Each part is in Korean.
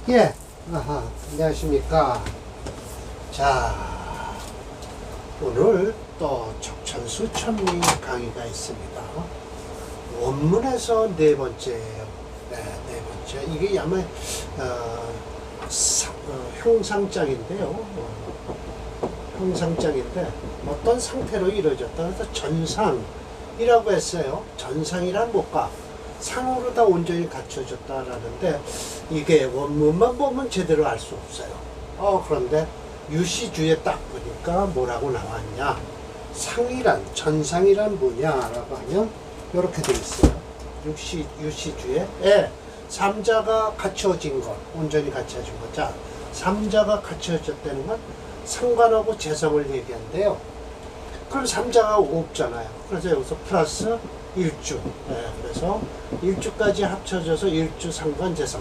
예, 안녕하십니까. 자, 오늘 또 적천수 천리 강의가 있습니다. 원문에서 네 번째예요. 네 번째. 이게 아마 형상장인데요. 형상장인데 어떤 상태로 이루어졌다. 그래서 전상이라고 했어요. 전상이란 뭘까? 상으로 다 온전히 갖춰졌다라는데 이게 원문만 보면 제대로 알 수 없어요. 그런데 유시주에 딱 보니까 뭐라고 나왔냐? 상이란, 전상이란 뭐냐라고 하면 이렇게 돼 있어요. 유시주에 삼자가 갖춰진 것, 온전히 갖춰진 것. 자, 삼자가 갖춰졌다는 건 상관하고 재성을 얘기한대요. 그럼 삼자가 없잖아요. 그래서 여기서 플러스 일주. 그래서 일주까지 합쳐져서 일주 상관재성.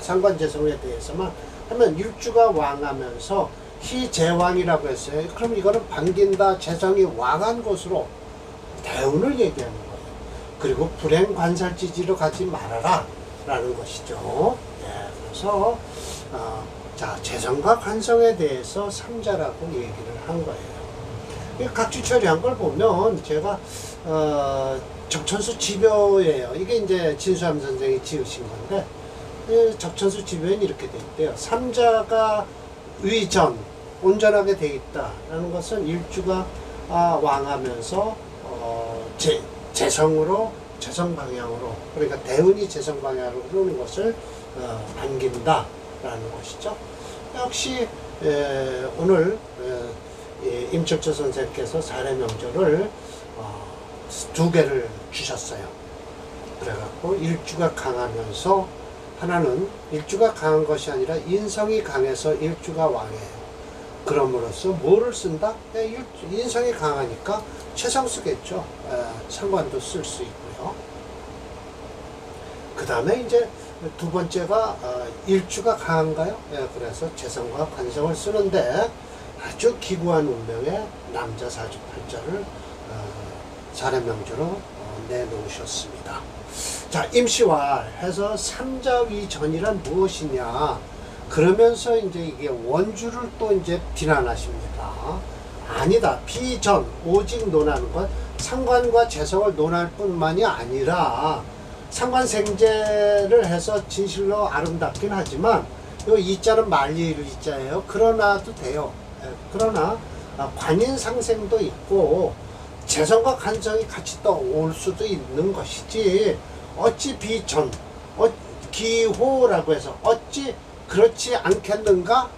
상관재성에 대해서만 하면 일주가 왕하면서 희재왕이라고 했어요. 그럼 이거는 반긴다, 재성이 왕한 것으로 대운을 얘기하는 거예요. 그리고 불행관살지지로 가지 말아라 라는 것이죠. 그래서 자, 재성과 관성에 대해서 삼자라고 얘기를 한 거예요. 각주 처리한 걸 보면 제가 적천수 지묘예요. 이게 이제 진수함 선생이 지으신 건데 적천수 지묘에는 이렇게 돼 있대요. 삼자가 의전 온전하게 돼 있다라는 것은 일주가 왕하면서 재성으로 재성 방향으로, 그러니까 대운이 재성 방향으로 흐르는 것을 반긴다라는 것이죠. 역시 오늘 임철조 선생께서 사례명절을 두 개를 주셨어요. 그래갖고 일주가 강하면서, 하나는 일주가 강한 것이 아니라 인성이 강해서 일주가 왕이에요. 그럼으로써 뭐를 쓴다? 인성이 강하니까 최성 쓰겠죠. 상관도 쓸 수 있고요. 그 다음에 이제 두 번째가 일주가 강한가요? 그래서 재성과 관성을 쓰는데 아주 기구한 운명의 남자 사주팔자를 사례명주로 내놓으셨습니다. 자, 임시활해서 삼자위전이란 무엇이냐? 그러면서 이제 이게 원주를 또 이제 비난하십니다. 아니다. 비전, 오직 논하는 건 상관과 재성을 논할 뿐만이 아니라 상관생재를 해서 진실로 아름답긴 하지만 이 이자는 말리일 이자예요. 그러나도 돼요. 그러나 관인상생도 있고 재성과 관성이 같이 또 올 수도 있는 것이지, 어찌 비전, 기호라고 해서 어찌 그렇지 않겠는가?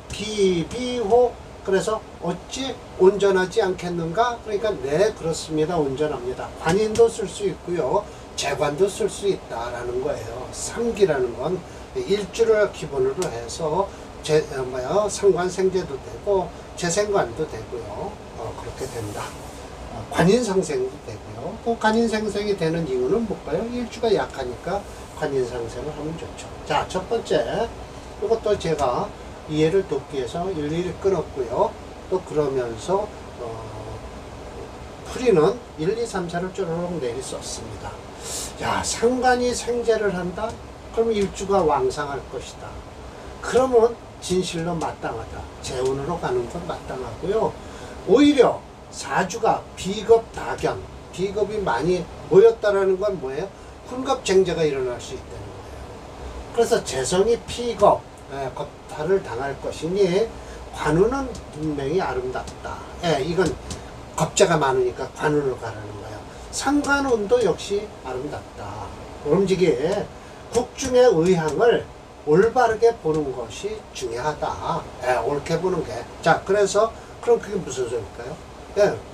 기비호, 그래서 어찌 온전하지 않겠는가? 그러니까 네, 그렇습니다. 온전합니다. 관인도 쓸 수 있고요. 재관도 쓸 수 있다라는 거예요. 상기라는 건 일주를 기본으로 해서 상관생재도 되고 재생관도 되고요. 그렇게 된다. 관인상생도 되고요. 또 관인상생이 되는 이유는 뭘까요? 일주가 약하니까 관인상생을 하면 좋죠. 자, 첫 번째, 이것도 제가 이해를 돕기 위해서 일일이 끊었고요. 또 그러면서 풀이는 1, 2, 3, 4를 쪼르륵 내리 썼습니다. 야, 상관이 생재를 한다? 그럼 일주가 왕상할 것이다. 그러면 진실로 마땅하다. 재운으로 가는 건 마땅하고요. 오히려 사주가 비겁 다견, 비겁이 많이 모였다라는 건 뭐예요? 훈겁쟁제가 일어날 수 있다는 거예요. 그래서 재성이 피겁, 겁탈을 당할 것이니 관운은 분명히 아름답다. 이건 겁재가 많으니까 관운으로 가라는 거예요. 상관운도 역시 아름답다. 오름지게 국중의 의향을 올바르게 보는 것이 중요하다. 옳게 보는 게. 자, 그래서 그럼 그게 무슨 소리일까요?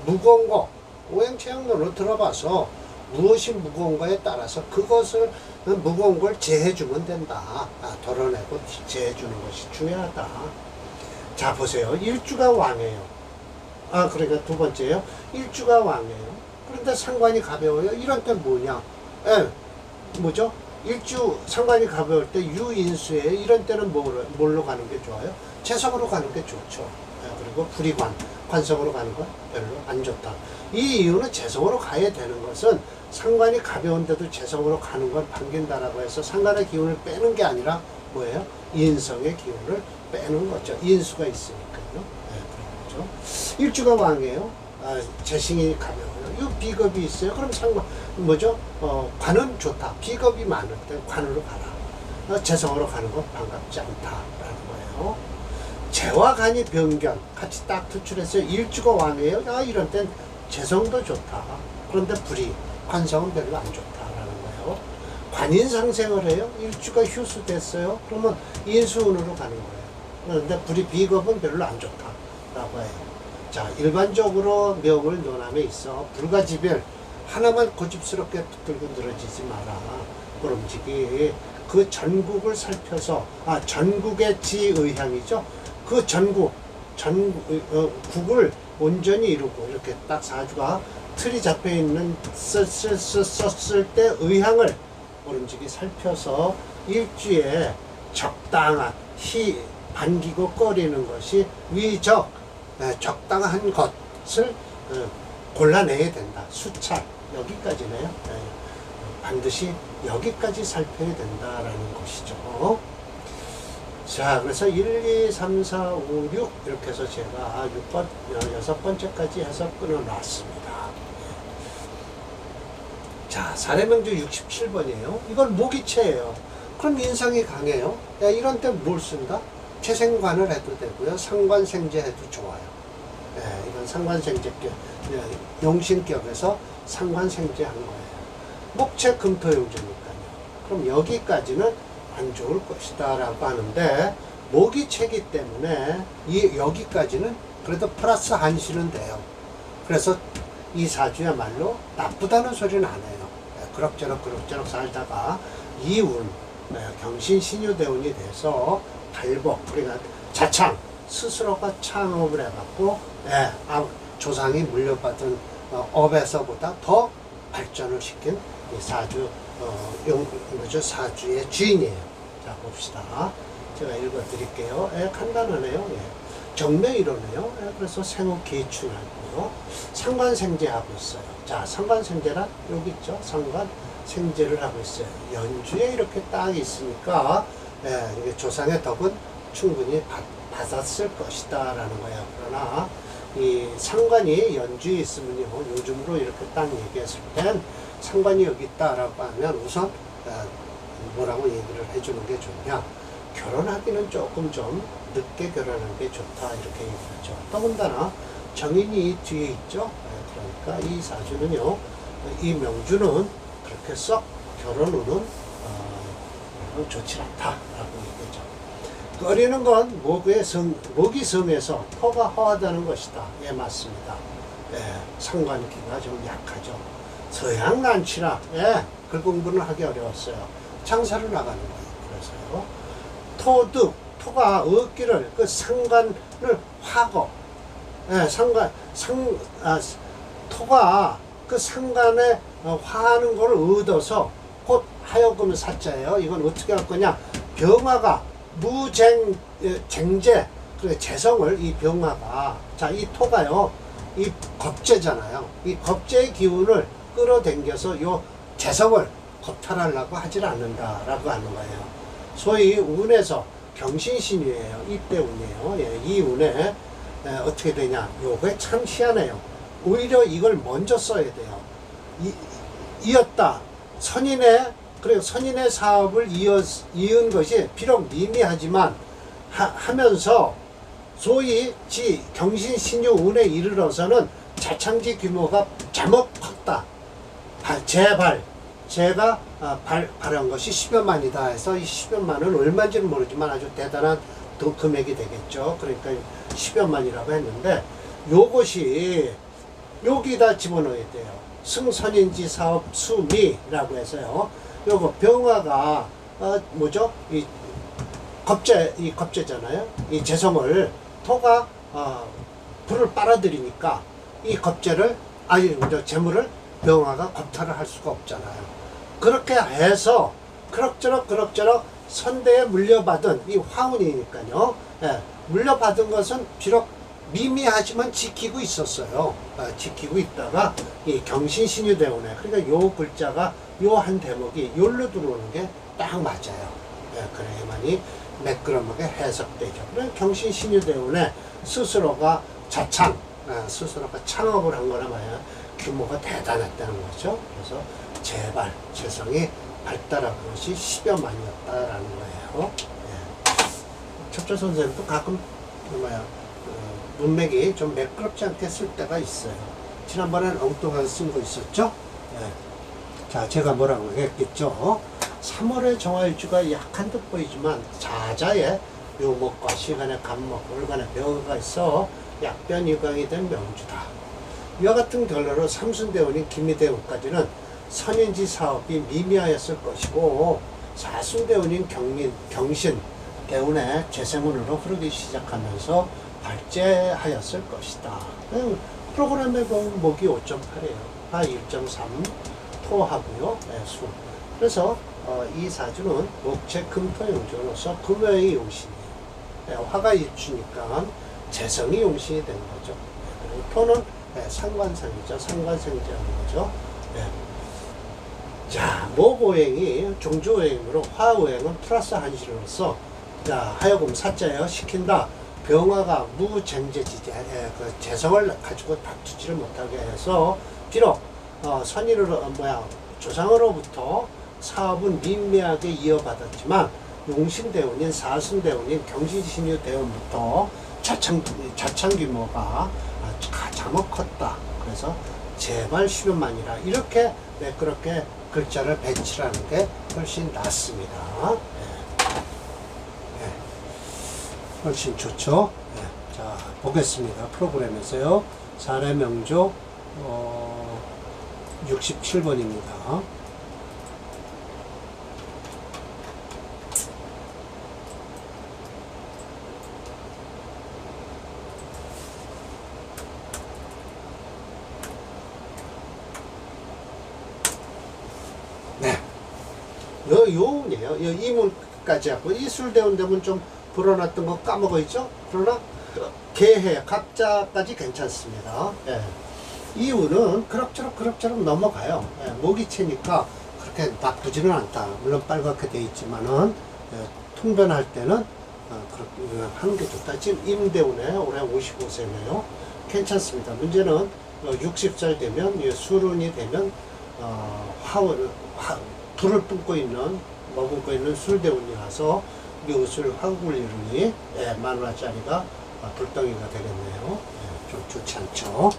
무거운 거, 오행체형론을 들어봐서 무엇이 무거운가에 따라서 그것을, 무거운 걸 제해주면 된다. 덜어내고 제해주는 것이 중요하다. 자, 보세요. 일주가 왕이에요. 그러니까 두 번째요. 일주가 왕이에요. 그런데 상관이 가벼워요. 이런 때 뭐냐? 뭐죠? 일주 상관이 가벼울 때 유인수에 이런 때는 뭘로 가는 게 좋아요? 재성으로 가는 게 좋죠. 그리고 불이관, 관성으로 가는 건 별로 안 좋다. 이 이유는 재성으로 가야 되는 것은 상관이 가벼운데도 재성으로 가는 건 반긴다라고 해서 상관의 기운을 빼는 게 아니라 뭐예요? 인성의 기운을 빼는 거죠. 인수가 있으니까요. 네, 그런 거죠. 일주가 왕이에요. 재싱이 가벼워요. 이 비겁이 있어요. 그럼 상관 뭐죠? 관은 좋다. 비겁이 많을 때 관으로 가라. 재성으로 가는 건 반갑지 않다라는 거예요. 재와 간이 변견 같이 딱 투출했어요. 일주가 왕이에요. 이런 땐 재성도 좋다. 그런데 불이 관성은 별로 안 좋다라는 거예요. 관인상생을 해요. 일주가 휴수됐어요. 그러면 인수운으로 가는 거예요. 그런데 불이 비겁은 별로 안 좋다라고 해요. 자, 일반적으로 명을 논함에 있어 불가지별 하나만 고집스럽게 붙들고 늘어지지 마라. 그럼지기 그 전국을 살펴서 전국의 지의향이죠. 그 국을 온전히 이루고 이렇게 딱 사주가 틀이 잡혀 있는 썼을 때 의향을 오름지기 살펴서 일주에 적당한 반기고 꺼리는 것이 위적 적당한 것을 골라내야 된다. 수찰 여기까지네요. 반드시 여기까지 살펴야 된다라는 것이죠. 자, 그래서 1, 2, 3, 4, 5, 6 이렇게 해서 제가 6번째까지 해서 끊어놨습니다. 자, 사례명주 67번이에요. 이건 모기체예요. 그럼 인상이 강해요. 이런 때 뭘 쓴다? 최생관을 해도 되고요. 상관생제 해도 좋아요. 이건 상관생제격, 용신격에서 상관생제 한 거예요. 목체 금토용조니까요. 그럼 여기까지는 안 좋을 것이다 라고 하는데 모기체기 때문에 여기까지는 그래도 플러스 한시는 돼요. 그래서 이 사주야말로 나쁘다는 소리는 안 해요. 그럭저럭 살다가 이운 경신신유대운이 돼서 발복 그러니까 자창 스스로가 창업을 해갖고 조상이 물려받은 업에서보다 더 발전을 시킨 이 사주 사주의 주인이에요. 자, 봅시다. 제가 읽어드릴게요. 간단하네요. 정명이로네요. 그래서 생업기춘하고요. 상관생제하고 있어요. 자, 상관생제란 여기 있죠. 상관생제를 하고 있어요. 연주에 이렇게 딱 있으니까 이게 조상의 덕은 충분히 받았을 것이다 라는 거예요. 그러나 이 상관이 연주에 있으면요, 요즘으로 이렇게 딱 얘기했을 땐 상관이 여기 있다라고 하면 우선 뭐라고 얘기를 해주는 게 좋냐, 결혼하기는 조금 좀 늦게 결혼하는 게 좋다 이렇게 얘기하죠. 더군다나 정인이 뒤에 있죠. 그러니까 이 사주는요, 이 명주는 그렇게 썩 결혼운은 좋지 않다라고 얘기하죠. 꺼리는 건 모기 성에서 토가 허하다는 것이다. 맞습니다. 상관기가 좀 약하죠. 서양 난치라 글 공부는 하기 어려웠어요. 장사를 나가는 거예요. 그래서요. 토가 얻기를 그 상관을 화고 토가 그 상관에 화하는 걸 얻어서 곧 하여금 사자예요. 이건 어떻게 할 거냐? 병화가 쟁제 그 재성을 이 병화가 이 토가요 이 겁재잖아요. 이 겁재의 기운을 끌어당겨서 요 재성을 겁탈하려고 하질 않는다라고 하는 거예요. 소위 운에서 경신신유예요. 이때 운이에요. 이 운에 어떻게 되냐? 요게 참 희한해요. 오히려 이걸 먼저 써야 돼요. 이었다. 선인의 사업을 이은 것이 비록 미미하지만 하면서 소위 경신신유 운에 이르러서는 자창지 규모가 자목 컸다. 제가 발한 것이 10여만이다 해서 이 10여만은 얼마인지는 모르지만 아주 대단한 금액이 되겠죠. 그러니까 10여만이라고 했는데 요것이 여기다 집어넣어야 돼요. 승선인지 사업 수미라고 해서요. 요거 병화가 뭐죠? 이 겁재잖아요. 이 재성을 토가 불을 빨아들이니까 이 겁재를 재물을 병화가 겁탈을 할 수가 없잖아요. 그렇게 해서 그럭저럭 선대에 물려받은 이 화운이니까요. 물려받은 것은 비록 미미하지만 지키고 있었어요. 지키고 있다가 이 경신신유대운에 그러니까 요 글자가 요 한 대목이 요로 들어오는 게 딱 맞아요. 그래야만이 매끄러하게 해석되죠. 그런 경신신유대운의 스스로가 자창, 스스로가 창업을 한 거나 마야 규모가 대단했다는 거죠. 그래서 재발, 재성이 발달한 것이 10여 만이었다라는 거예요. 첩자 선생님도 가끔 문맥이 좀 매끄럽지 않게 쓸 때가 있어요. 지난번엔 엉뚱하게 쓴 거 있었죠? 자, 제가 뭐라고 했겠죠? 3월의 정화일주가 약한 듯 보이지만 자자의 묘목과 시간의 간목, 월간의 묘가 있어 약변유강이 된 명주다. 이와 같은 결론으로 삼순대운인 기미대운까지는 선인지 사업이 미미하였을 것이고 사순대운인 경신대운의 재생운으로 흐르기 시작하면서 발제하였을 것이다. 프로그램에 보면 목이 5.8이에요. 화 1.3, 토하고요. 수. 그래서 이 사주는 목체 금토용주로서 금요의 용신이에요. 화가 일주니까 재성이 용신이 된 거죠. 그리고 토는 상관상이죠. 상관생자는 거죠. 자, 목오행이 종주오행으로 화오행은 플러스 한시로서 하여금 사자여 시킨다. 병화가 무쟁제지제, 그 재성을 가지고 다투지를 못하게 해서 비록 선의로 조상으로부터 사업은 민미하게 이어받았지만 용신대운인 사순대운인 경신신유대운부터 자창 규모가 가장 컸다. 그래서 제발 10여만이라 이렇게 매끄럽게 글자를 배치하는 게 훨씬 낫습니다. 훨씬 좋죠. 자, 보겠습니다. 프로그램에서요. 사례명조 67번입니다. 요운이에요. 이문까지 하고 이술대운 되면 좀 불어났던 거 까먹어 있죠? 그러나 개해 각자까지 괜찮습니다. 이운은 그럭저럭 넘어가요. 목이 채니까 그렇게 나쁘지는 않다. 물론 빨갛게 돼 있지만은 통변할 때는 그렇게 하는 게 좋다. 지금 임대운에 올해 55세네요. 괜찮습니다. 문제는 60살 되면 수run이 되면 불을 뿜고 있는 머금고 있는 술대운이라서 묘술 화굴이르니 만화짜리가 불덩이가 되겠네요. 좀 좋지 않죠.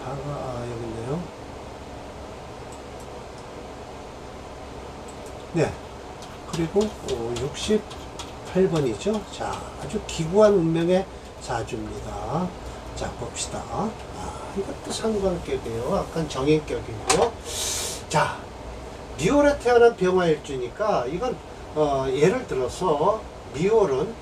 바가 여기 있네요. 네. 그리고 68번이죠. 자, 아주 기구한 운명의 사주입니다. 자, 봅시다. 이것도 상관격이에요. 약간 정인격이고요. 자, 미월에 태어난 병화일주니까 이건 예를 들어서 미월은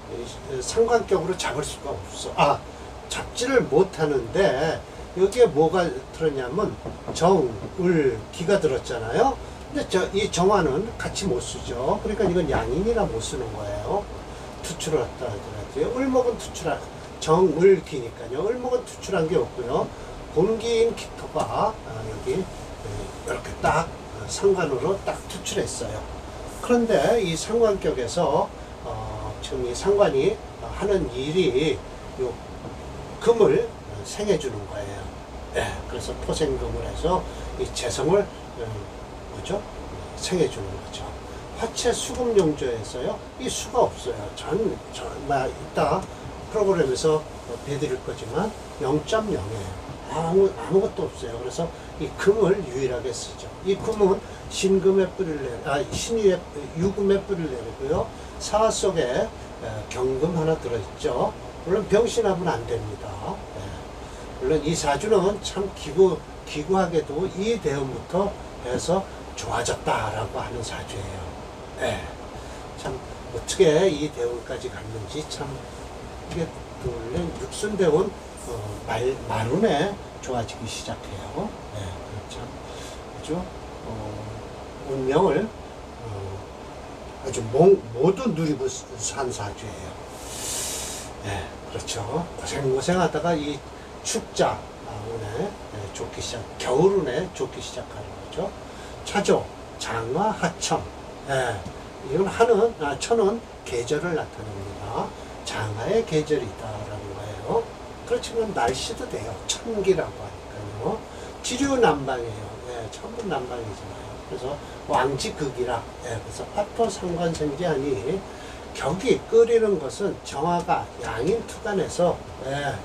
상관격으로 잡을 수가 없어. 잡지를 못하는데 여기에 뭐가 들었냐면 정, 을, 기가 들었잖아요. 근데 이 정화는 같이 못 쓰죠. 그러니까 이건 양인이라 못 쓰는 거예요. 투출을 했다 하더라도요. 을목은 정을 기니까요. 을목은 투출한 게 없고요. 본기인 기토가 여기 이렇게 딱 상관으로 딱 투출했어요. 그런데 이 상관격에서 지금 이 상관이 하는 일이 요 금을 생해주는 거예요. 그래서 토생금을 해서 이 재성을 생해주는 거죠. 화체 수금용조에서요. 이 수가 없어요. 이따 프로그램에서 배드릴 거지만 0.0이에요. 아무것도 없어요. 그래서 이 금을 유일하게 쓰죠. 이 금은 신금에 뿌리를 유금에 뿌리를 내리고요. 사 속에 경금 하나 들어있죠. 물론 병신합은 안 됩니다. 물론 이 사주는 참 기구하게도 이 대운부터 해서 좋아졌다라고 하는 사주예요. 참 어떻게 이 대운까지 갔는지 참 이게 원래 육순대운 말운에 좋아지기 시작해요. 참 아주 운명을 아주 모두 누리고 산 사주예요. 그렇죠. 고생하다가 이 축자 운에 좋기 겨울운에 좋기 시작하는 거죠. 차조, 장화, 하청. 예, 이건 천은 계절을 나타냅니다. 장화의 계절이다라는 거예요. 그렇지만 날씨도 돼요. 천기라고 하니까요. 지류난방이에요. 예, 천문난방이잖아요. 그래서 왕지극이라. 예, 그래서 화토상관생지하니 격이 끓이는 것은 정화가 양인 투간에서 예,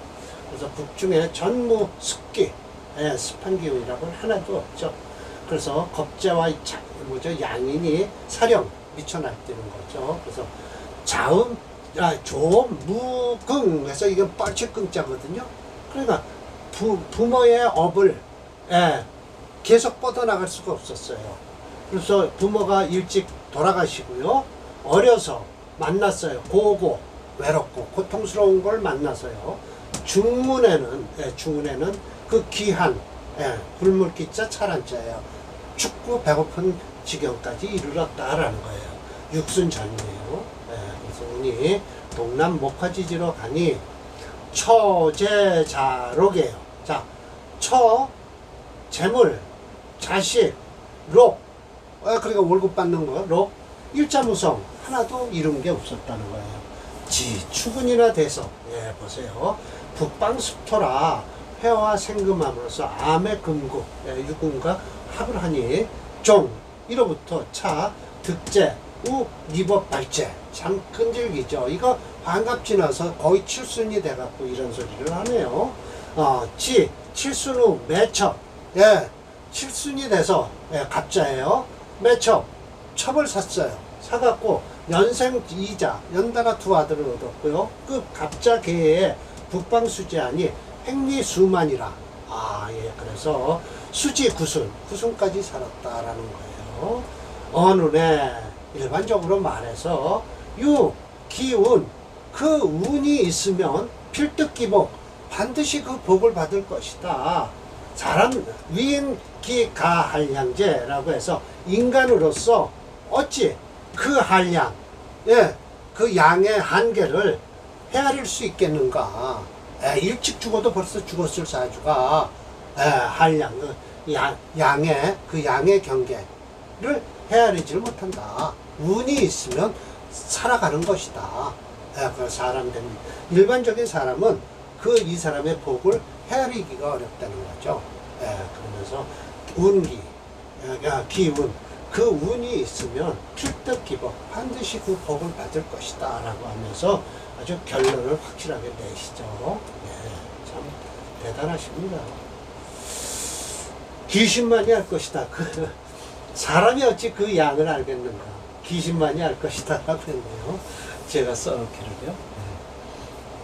그래서 북중에 전무 습기 예, 습한 기운이라고 하나도 없죠. 그래서 겁재와 양인이 사령 미쳐 날뛰는 거죠. 그래서 자음 조음 무긍 해서 이건 뻘칠긍자거든요. 그러니까 부모의 업을 예, 계속 뻗어나갈 수가 없었어요. 그래서 부모가 일찍 돌아가시고요. 어려서 만났어요. 고고 외롭고 고통스러운 걸 만나서요. 중문에는 그 귀한 굶을기자 찰한자예요. 춥고 배고픈 지경까지 이르렀다라는 거예요. 육순전이에요. 그래서 운이 동남 목화지지로 가니 처제자록이에요. 자, 재물, 자식, 록, 그러니까 월급 받는 거, 록, 일자무성 하나도 이룬 게 없었다는 거예요. 추근이나 돼서 보세요. 북방습토라 회와 생금함으로써 암의 금국 유군과 합을 하니 종 1호부터 차 득제 우 니법 발제 참 끈질기죠. 이거 환갑 지나서 거의 칠순이 돼갖고 이런 소리를 하네요. 칠순 후 매첩 칠순이 돼서 갑자예요. 매첩 첩을 샀어요. 사갖고 연생 2자 연달아 2 아들을 얻었고요. 그 갑자 계에 북방수지하니 행리 수만이라. 그래서 수지 구순까지 살았다라는 거예요. 어눈에 일반적으로 말해서 기운 그 운이 있으면 필득기복 반드시 그 복을 받을 것이다. 사람 위인기가한량제라고 해서 인간으로서 어찌 그 한량 그 양의 한계를 헤아릴 수 있겠는가. 일찍 죽어도 벌써 죽었을 사주가 한량 양의 경계를 헤아리지를 못한다. 운이 있으면 살아가는 것이다. 그 일반적인 사람은 이 사람의 복을 헤아리기가 어렵다는 거죠. 그러면서 기운 그 운이 있으면 필득기복 반드시 그 복을 받을 것이다 라고 하면서 아주 결론을 확실하게 내시죠. 참 대단하십니다. 귀신만이 알 것이다. 사람이 어찌 그 양을 알겠는가. 귀신만이 알 것이다 라고 했네요. 제가 써놓기를요.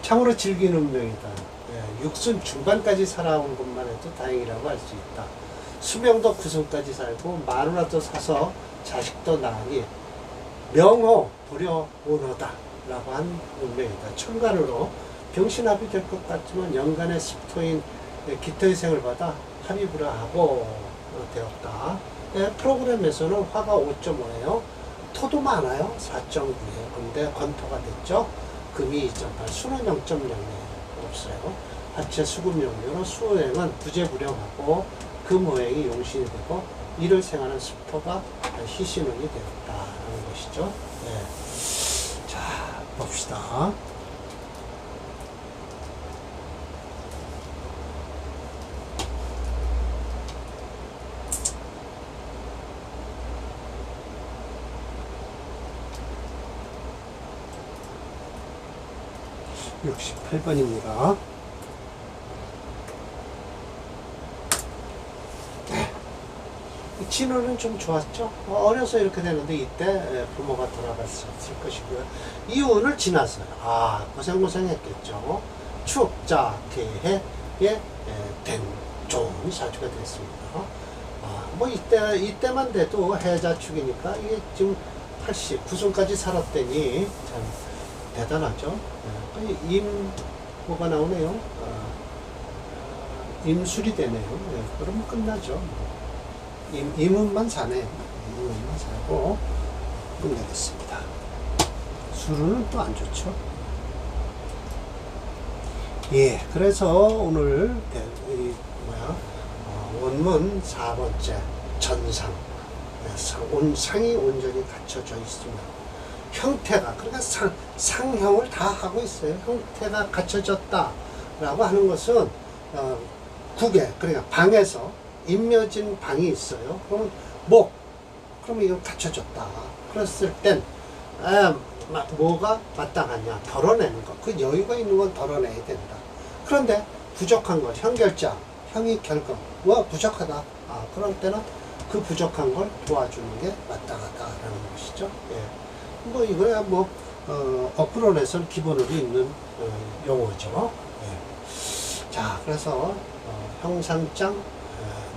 참으로 즐기는 운명이다. 육순 중반까지 살아온 것만 해도 다행이라고 할 수 있다. 수명도 구순까지 살고 마누라도 사서 자식도 낳으니 명호 불효운호다 라고 한 운명이다. 천간으로 병신합이 될 것 같지만 연간의 습토인 기토의 생을 받아 합의불허하고 되었다. 프로그램에서는 화가 5.5예요. 토도 많아요. 4.9예요. 근데 건토가 됐죠. 금이 2.8, 수는 0.0이에요. 없어요. 하체 수금용료로 수행은 부재불용하고 금호행이 용신이 되고 이를 생하는 습토가 희신운이 되었다라는 것이죠. 자, 봅시다. (68번입니다) 진호는 좀 좋았죠. 어려서 이렇게 되는데 이때 부모가 돌아갔을 것이고요. 이 운을 지나서요. 고생했겠죠. 축자 개해에 된 좋은 사주가 됐습니다. 뭐 이때만 돼도 해자축이니까 이게 지금 89순까지 살았더니 참 대단하죠. 뭐가 나오네요. 임술이 되네요. 그러면 끝나죠. 임운만 사네. 임운만 사고 끝내겠습니다. 수루는 또 안 좋죠. 그래서 오늘 원문 4번째 전상. 상이 온전히 갖춰져 있으면 형태가, 그러니까 상형을 다 하고 있어요. 형태가 갖춰졌다라고 하는 것은 국에, 그러니까 방에서 임묘진 방이 있어요. 그러면 그러면 이거 갖춰졌다. 그랬을 땐 뭐가 마땅하냐, 덜어내는 것, 그 여유가 있는 건 덜어내야 된다. 그런데 부족한 것, 형결자, 형이 결금, 부족하다. 그럴 때는 그 부족한 걸 도와주는 게 마땅하다라는 것이죠. 예. 이거야 어프론에서는 기본으로 있는 용어죠. 예. 자, 그래서 형상장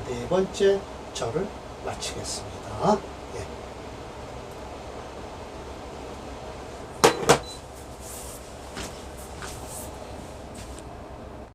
네 번째 절을 마치겠습니다.